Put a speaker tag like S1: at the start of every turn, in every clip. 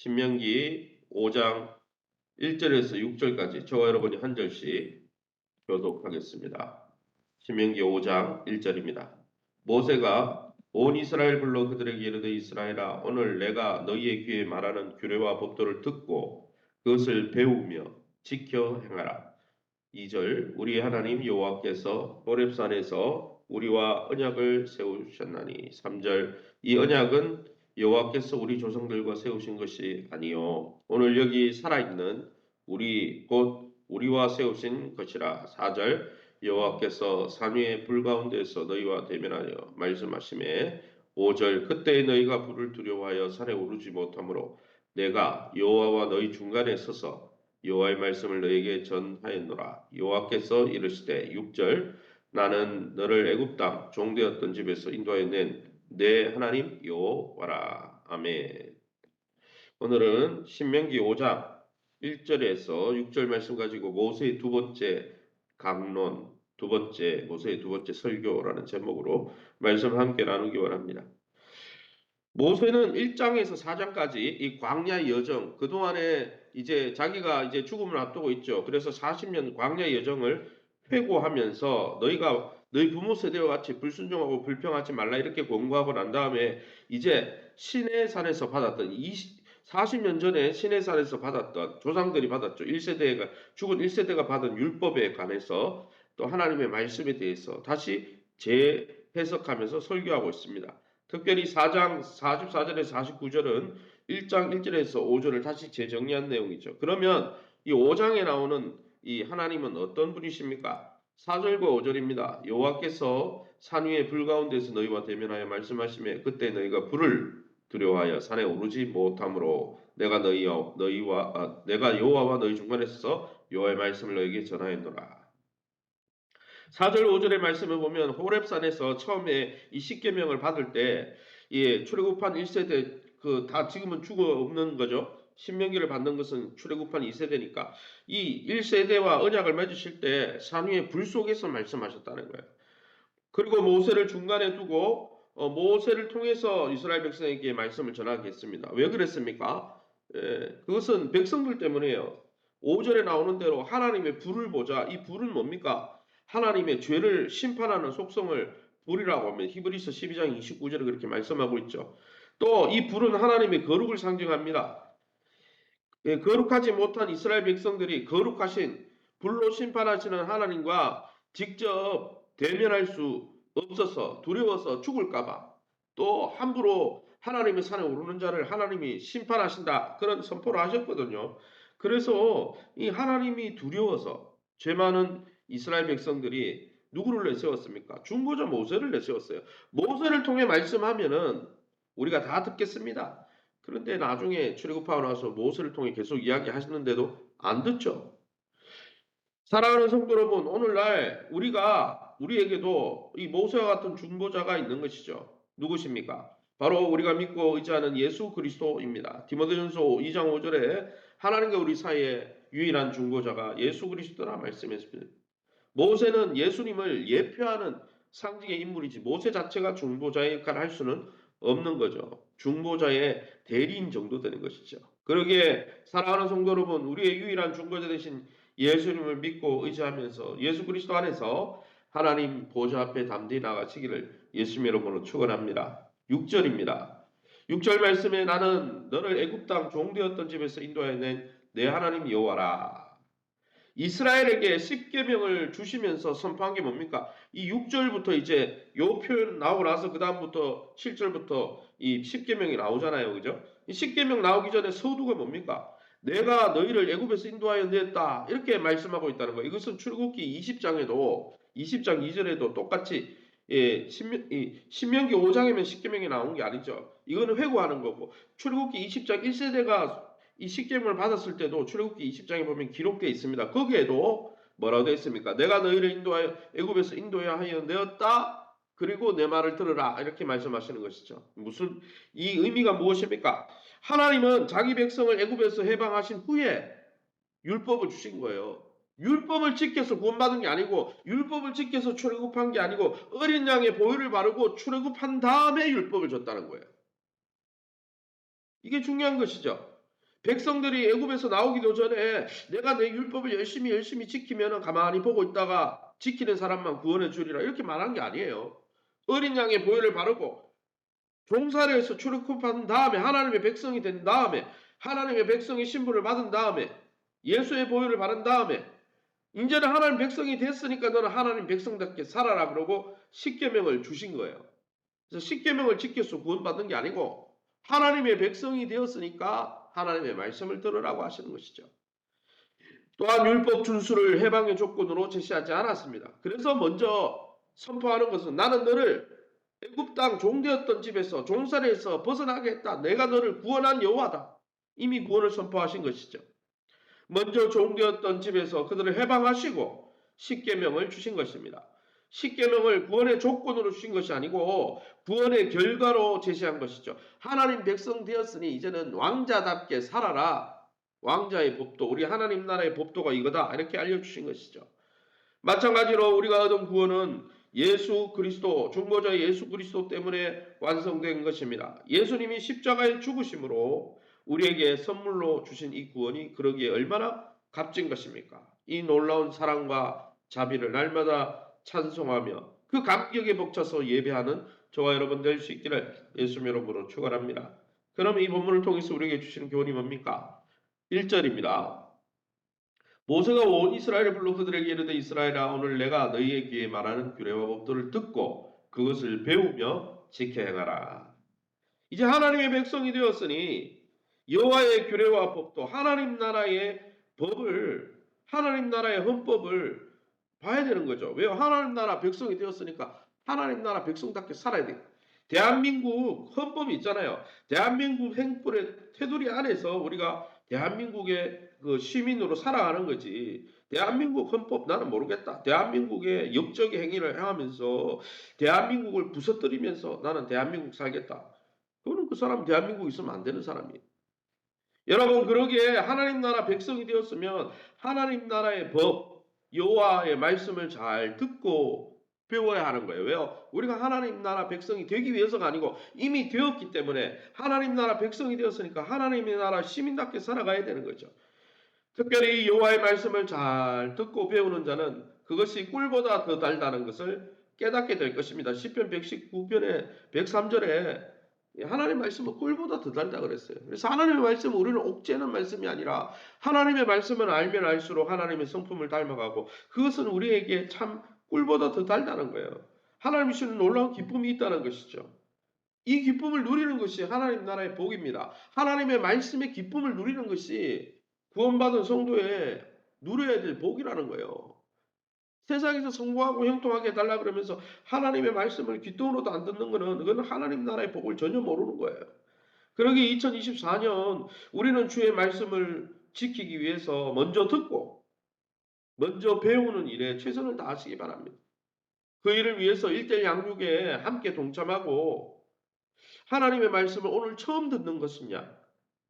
S1: 신명기 5장 1절에서 6절까지 저와 여러분이 한 절씩 교독하겠습니다. 신명기 5장 1절입니다. 모세가 온 이스라엘 불러 그들에게 이르되 이스라엘아 오늘 내가 너희의 귀에 말하는 규례와 법도를 듣고 그것을 배우며 지켜 행하라. 2절 우리 하나님 여호와께서 호렙산에서 우리와 언약을 세우셨나니 3절 이 언약은 여호와께서 우리 조상들과 세우신 것이 아니요 오늘 여기 살아있는 우리 곧 우리와 세우신 것이라. 4절 여호와께서 산 위의 불 가운데서 너희와 대면하여 말씀하시매 5절 그때 너희가 불을 두려워하여 산에 오르지 못하므로 내가 여호와와 너희 중간에 서서 여호와의 말씀을 너에게 전하였노라. 여호와께서 이르시되 6절 나는 너를 애굽 땅 종되었던 집에서 인도하여 낸 내 하나님 여호와라. 아멘. 오늘은 신명기 5장 1절에서 6절 말씀 가지고 모세의 두 번째 강론, 모세의 두 번째 설교라는 제목으로 말씀 함께 나누기 원합니다. 모세는 1장에서 4장까지 이 광야의 여정, 그동안에 이제 자기가 이제 죽음을 앞두고 있죠. 그래서 40년 광야의 여정을 회고하면서 너희 부모 세대와 같이 불순종하고 불평하지 말라 이렇게 권고하고 난 다음에 이제 시내산에서 받았던 40년 전에 시내산에서 받았던 조상들이 받았죠. 1세대가 죽은 1세대가 받은 율법에 관해서 또 하나님의 말씀에 대해서 다시 재해석하면서 설교하고 있습니다. 특별히 4장 44절에서 49절은 1장 1절에서 5절을 다시 재정리한 내용이죠. 그러면 이 5장에 나오는 이 하나님은 어떤 분이십니까? 4절과 5절입니다. 여호와께서 산 위의 불 가운데서 너희와 대면하여 말씀하시매 그때 너희가 불을 두려워하여 산에 오르지 못하므로 내가 여호와와 너희 중간에 서서 여호와의 말씀을 너희에게 전하였노라. 4절 5절의 말씀을 보면 호렙산에서 처음에 이 십계명을 받을 때 출애굽한 1세대 다 지금은 죽어 없는 거죠. 신명기를 받는 것은 출애굽한 2세대니까 이 1세대와 언약을 맺으실 때 산 위에 불 속에서 말씀하셨다는 거예요. 그리고 모세를 중간에 두고 모세를 통해서 이스라엘 백성에게 말씀을 전하겠습니다. 왜 그랬습니까? 그것은 백성들 때문에요. 5절에 나오는 대로 하나님의 불을 보자. 이 불은 뭡니까? 하나님의 죄를 심판하는 속성을 불이라고 하면 히브리서 12장 29절에 그렇게 말씀하고 있죠. 또 이 불은 하나님의 거룩을 상징합니다. 거룩하지 못한 이스라엘 백성들이 거룩하신 불로 심판하시는 하나님과 직접 대면할 수 없어서 두려워서 죽을까봐 또 함부로 하나님의 산에 오르는 자를 하나님이 심판하신다 그런 선포를 하셨거든요. 그래서 이 하나님이 두려워서 죄 많은 이스라엘 백성들이 누구를 내세웠습니까? 중보자 모세를 내세웠어요. 모세를 통해 말씀하면은 우리가 다 듣겠습니다. 그런데 나중에 출애굽하고 나서 모세를 통해 계속 이야기하시는데도 안 듣죠. 사랑하는 성도 여러분, 오늘날 우리에게도 이 모세와 같은 중보자가 있는 것이죠. 누구십니까? 바로 우리가 믿고 의지하는 예수 그리스도입니다. 디모데전서 2장 5절에 하나님과 우리 사이에 유일한 중보자가 예수 그리스도라 말씀했습니다. 모세는 예수님을 예표하는 상징의 인물이지 모세 자체가 중보자의 역할을 할 수는 없는 거죠. 중보자의 대리인 정도 되는 것이죠. 그러기에 사랑하는 성도 여러분, 우리의 유일한 중보자 되신 예수님을 믿고 의지하면서 예수 그리스도 안에서 하나님 보좌 앞에 담대히 나가시기를 예수님 이름으로 축원합니다. 6절입니다. 6절 말씀에 나는 너를 애굽 땅 종되었던 집에서 인도하여 낸 내 하나님 여호와라. 이스라엘에게 십계명을 주시면서 선포한 게 뭡니까? 이 6절부터 이제 요 표현 나오고 나서 그 다음부터 7절부터 이 십계명이 나오잖아요. 그죠? 이 십계명 나오기 전에 서두가 뭡니까? 내가 너희를 애굽에서 인도하여 냈다. 이렇게 말씀하고 있다는 거예요. 이것은 출애굽기 20장에도 20장 2절에도 똑같이 신명기 5장이면 십계명이 나온 게 아니죠. 이거는 회고하는 거고 출애굽기 20장 1세대가 이 십계명을 받았을 때도 출애굽기 20장에 보면 기록되어 있습니다. 거기에도 뭐라고 되어 있습니까? 내가 너희를 인도하여 애굽에서 인도하여 내었다. 그리고 내 말을 들으라. 이렇게 말씀하시는 것이죠. 이 의미가 무엇입니까? 하나님은 자기 백성을 애굽에서 해방하신 후에 율법을 주신 거예요. 율법을 지켜서 구원받은 게 아니고 율법을 지켜서 출애굽한 게 아니고 어린 양의 보혈을 바르고 출애굽한 다음에 율법을 줬다는 거예요. 이게 중요한 것이죠. 백성들이 애굽에서 나오기도 전에 내가 내 율법을 열심히 지키면 가만히 보고 있다가 지키는 사람만 구원해 주리라 이렇게 말한 게 아니에요. 어린 양의 보혈을 바르고 종살이에서 출애굽한 다음에 하나님의 백성이 된 다음에 하나님의 백성의 신분을 받은 다음에 예수의 보혈을 바른 다음에 이제는 하나님 백성이 됐으니까 너는 하나님 백성답게 살아라 그러고 십계명을 주신 거예요. 그래서 십계명을 지켜서 구원받는 게 아니고 하나님의 백성이 되었으니까 하나님의 말씀을 들으라고 하시는 것이죠. 또한 율법 준수를 해방의 조건으로 제시하지 않았습니다. 그래서 먼저 선포하는 것은 나는 너를 애굽 땅 종되었던 집에서 종살이에서 벗어나게 했다. 내가 너를 구원한 여호와다. 이미 구원을 선포하신 것이죠. 먼저 종되었던 집에서 그들을 해방하시고 십계명을 주신 것입니다. 십계명을 구원의 조건으로 주신 것이 아니고 구원의 결과로 제시한 것이죠. 하나님 백성 되었으니 이제는 왕자답게 살아라. 왕자의 법도 우리 하나님 나라의 법도가 이거다 이렇게 알려주신 것이죠. 마찬가지로 우리가 얻은 구원은 예수 그리스도 중보자 예수 그리스도 때문에 완성된 것입니다. 예수님이 십자가에 죽으심으로 우리에게 선물로 주신 이 구원이 그러기에 얼마나 값진 것입니까? 이 놀라운 사랑과 자비를 날마다 찬송하며 그 감격에 벅차서 예배하는 저와 여러분 될 수 있기를 예수님 이름으로 축원합니다. 그럼 이 본문을 통해서 우리에게 주시는 교훈이 뭡니까? 1절입니다. 모세가 온 이스라엘을 불러 그들에게 이르되 이스라엘아 오늘 내가 너희의 귀에 말하는 규례와 법도를 듣고 그것을 배우며 지켜 행하라. 이제 하나님의 백성이 되었으니 여호와의 규례와 법도 하나님 나라의 법을 하나님 나라의 헌법을 봐야 되는 거죠. 왜요? 하나님 나라 백성이 되었으니까 하나님 나라 백성답게 살아야 돼요. 대한민국 헌법이 있잖아요. 대한민국 행법의 테두리 안에서 우리가 대한민국의 그 시민으로 살아가는 거지. 대한민국 헌법 나는 모르겠다. 대한민국의 역적의 행위를 행하면서 대한민국을 부서뜨리면서 나는 대한민국 살겠다. 그거는 그 사람 대한민국 있으면 안 되는 사람이에요. 여러분 그러기에 하나님 나라 백성이 되었으면 하나님 나라의 법, 여호와의 말씀을 잘 듣고 배워야 하는 거예요. 왜요? 우리가 하나님 나라 백성이 되기 위해서가 아니고 이미 되었기 때문에 하나님 나라 백성이 되었으니까 하나님의 나라 시민답게 살아가야 되는 거죠. 특별히 여호와의 말씀을 잘 듣고 배우는 자는 그것이 꿀보다 더 달다는 것을 깨닫게 될 것입니다. 시편 119편의 103절에 하나님의 말씀은 꿀보다 더 달다 그랬어요. 그래서 하나님의 말씀은 우리는 옥죄는 말씀이 아니라 하나님의 말씀은 알면 알수록 하나님의 성품을 닮아가고 그것은 우리에게 참 꿀보다 더 달다는 거예요. 하나님이 주는 놀라운 기쁨이 있다는 것이죠. 이 기쁨을 누리는 것이 하나님 나라의 복입니다. 하나님의 말씀의 기쁨을 누리는 것이 구원받은 성도의 누려야 될 복이라는 거예요. 세상에서 성공하고 형통하게 해달라 그러면서 하나님의 말씀을 귓등으로도 안 듣는 거는 그건 하나님 나라의 복을 전혀 모르는 거예요. 그러기에 2024년 우리는 주의 말씀을 지키기 위해서 먼저 듣고 먼저 배우는 일에 최선을 다하시기 바랍니다. 그 일을 위해서 1대1 양육에 함께 동참하고 하나님의 말씀을 오늘 처음 듣는 것이냐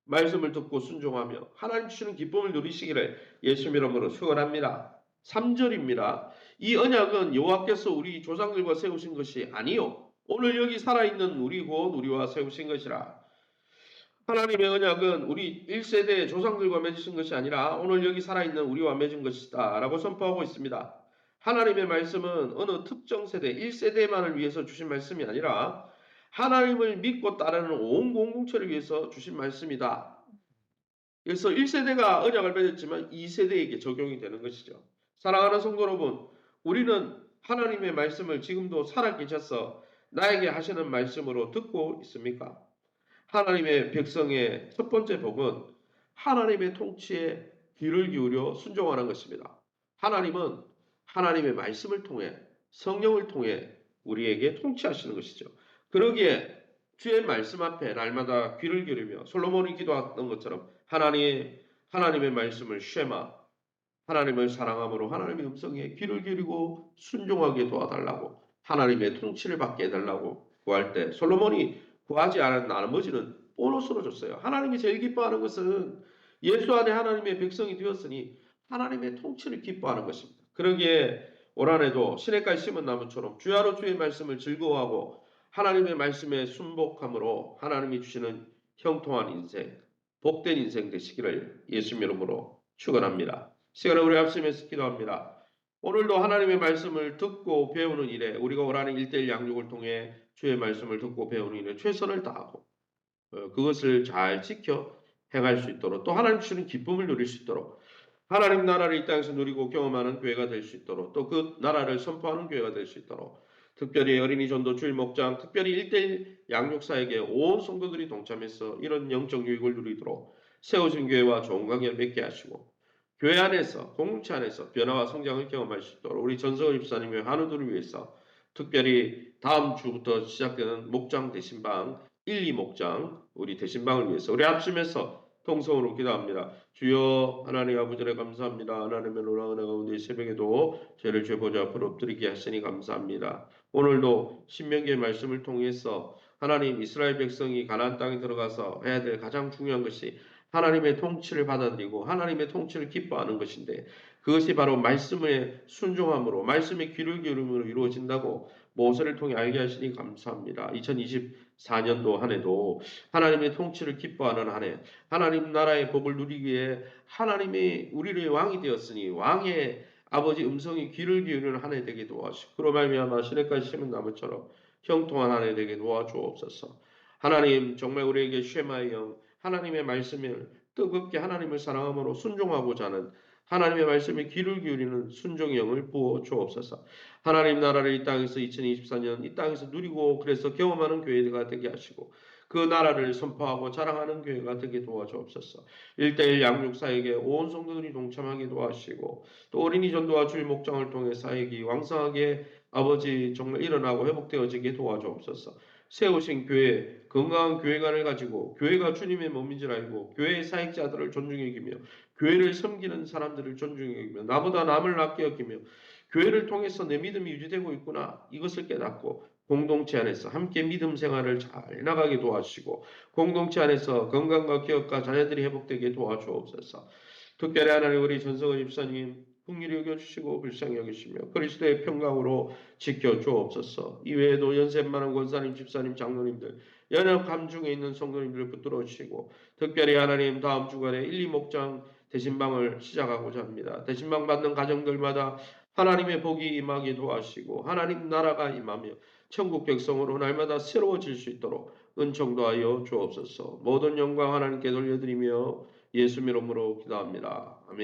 S1: 말씀을 듣고 순종하며 하나님 주시는 기쁨을 누리시기를 예수님 이름으로 축원합니다. 3절입니다. 이 언약은 여호와께서 우리 조상들과 세우신 것이 아니요 오늘 여기 살아있는 우리 곧 우리와 세우신 것이라. 하나님의 언약은 우리 1세대 조상들과 맺으신 것이 아니라 오늘 여기 살아있는 우리와 맺은 것이다 라고 선포하고 있습니다. 하나님의 말씀은 어느 특정 세대 1세대만을 위해서 주신 말씀이 아니라 하나님을 믿고 따르는 온 공동체를 위해서 주신 말씀이다. 그래서 1세대가 언약을 맺었지만 2세대에게 적용이 되는 것이죠. 사랑하는 성도 여러분, 우리는 하나님의 말씀을 지금도 살아계셔서 나에게 하시는 말씀으로 듣고 있습니까? 하나님의 백성의 첫 번째 복은 하나님의 통치에 귀를 기울여 순종하는 것입니다. 하나님은 하나님의 말씀을 통해 성령을 통해 우리에게 통치하시는 것이죠. 그러기에 주의 말씀 앞에 날마다 귀를 기울이며 솔로몬이 기도했던 것처럼 하나님의 말씀을 쉐마 하나님을 사랑함으로 하나님의 음성에 귀를 기울이고 순종하게 도와달라고 하나님의 통치를 받게 해달라고 구할 때 솔로몬이 구하지 않은 나머지는 보너스로 줬어요. 하나님이 제일 기뻐하는 것은 예수 안에 하나님의 백성이 되었으니 하나님의 통치를 기뻐하는 것입니다. 그러기에 올 한해도 시냇가에 심은 나무처럼 주야로 주의 말씀을 즐거워하고 하나님의 말씀에 순복함으로 하나님이 주시는 형통한 인생 복된 인생 되시기를 예수님 이름으로 축원합니다. 시간에 우리 합심해서 기도합니다. 오늘도 하나님의 말씀을 듣고 배우는 일에 우리가 원하는 1:1 양육을 통해 주의 말씀을 듣고 배우는 일에 최선을 다하고 그것을 잘 지켜 행할 수 있도록 또 하나님 주시는 기쁨을 누릴 수 있도록 하나님 나라를 이 땅에서 누리고 경험하는 교회가 될 수 있도록 또 그 나라를 선포하는 교회가 될 수 있도록 특별히 어린이 전도 주일 목장 특별히 1:1 양육사에게 온 성도들이 동참해서 이런 영적 유익을 누리도록 세워진 교회와 좋은 관계 맺게 하시고 교회 안에서 공동체 안에서 변화와 성장을 경험할 수 있도록 우리 전성을 집사님의 한우들을 위해서 특별히 다음 주부터 시작되는 목장 대신방 1, 2 목장 우리 대신방을 위해서 우리 합심해서 통성으로 기도합니다. 주여 하나님 아버지를 감사합니다. 하나님의 놀라운 은혜 가운데 이 새벽에도 죄를 죄보자 앞으로 엎드리게 하시니 감사합니다. 오늘도 신명기의 말씀을 통해서 하나님 이스라엘 백성이 가나안 땅에 들어가서 해야 될 가장 중요한 것이 하나님의 통치를 받아들이고 하나님의 통치를 기뻐하는 것인데 그것이 바로 말씀의 순종함으로 말씀의 귀를 기울임으로 이루어진다고 모세를 통해 알게 하시니 감사합니다. 2024년도 한 해도 하나님의 통치를 기뻐하는 한 해, 하나님 나라의 복을 누리기 위해 하나님이 우리의 왕이 되었으니 왕의 아버지 음성이 귀를 기울이는 한 해 되게 도와주시고 그로 말미암아 시냇가에 심은 나무처럼 형통한 한 해 되게 도와주옵소서. 하나님 정말 우리에게 쉐마의 영 하나님의 말씀을 뜨겁게 하나님을 사랑함으로 순종하고자 하는 하나님의 말씀에 귀를 기울이는 순종의 영을 부어 주옵소서. 하나님 나라를 이 땅에서 2024년 이 땅에서 누리고 그래서 경험하는 교회가 되게 하시고 그 나라를 선포하고 자랑하는 교회가 되게 도와주옵소서. 1:1 양육사에게 온 성도들이 동참하게 도와주시고 또 어린이 전도와 주일 목장을 통해 사역이 왕성하게 아버지 정말 일어나고 회복되어지게 도와주옵소서. 세우신 교회, 건강한 교회관을 가지고 교회가 주님의 몸인 줄 알고 교회의 사역자들을 존중히 여기며 교회를 섬기는 사람들을 존중히 여기며 나보다 남을 낫게 여기며 교회를 통해서 내 믿음이 유지되고 있구나 이것을 깨닫고 공동체 안에서 함께 믿음 생활을 잘 나가게 도와주시고 공동체 안에서 건강과 기업과 자녀들이 회복되게 도와주옵소서. 특별히 하나님 우리 전성을 집사님 긍휼히 여겨주시고 불쌍히 여기시며 그리스도의 평강으로 지켜주옵소서. 이외에도 연세 많은 권사님 집사님 장로님들 연합 감중에 있는 성도님들을 붙들어 주시고 특별히 하나님 다음 주간에 1, 2 목장 대신방을 시작하고자 합니다. 대신방 받는 가정들마다 하나님의 복이 임하게 도와주시고 하나님 나라가 임하며 천국 백성으로 날마다 새로워질 수 있도록 은총도 하여 주옵소서. 모든 영광 하나님께 돌려드리며 예수 이름으로 기도합니다. 아멘.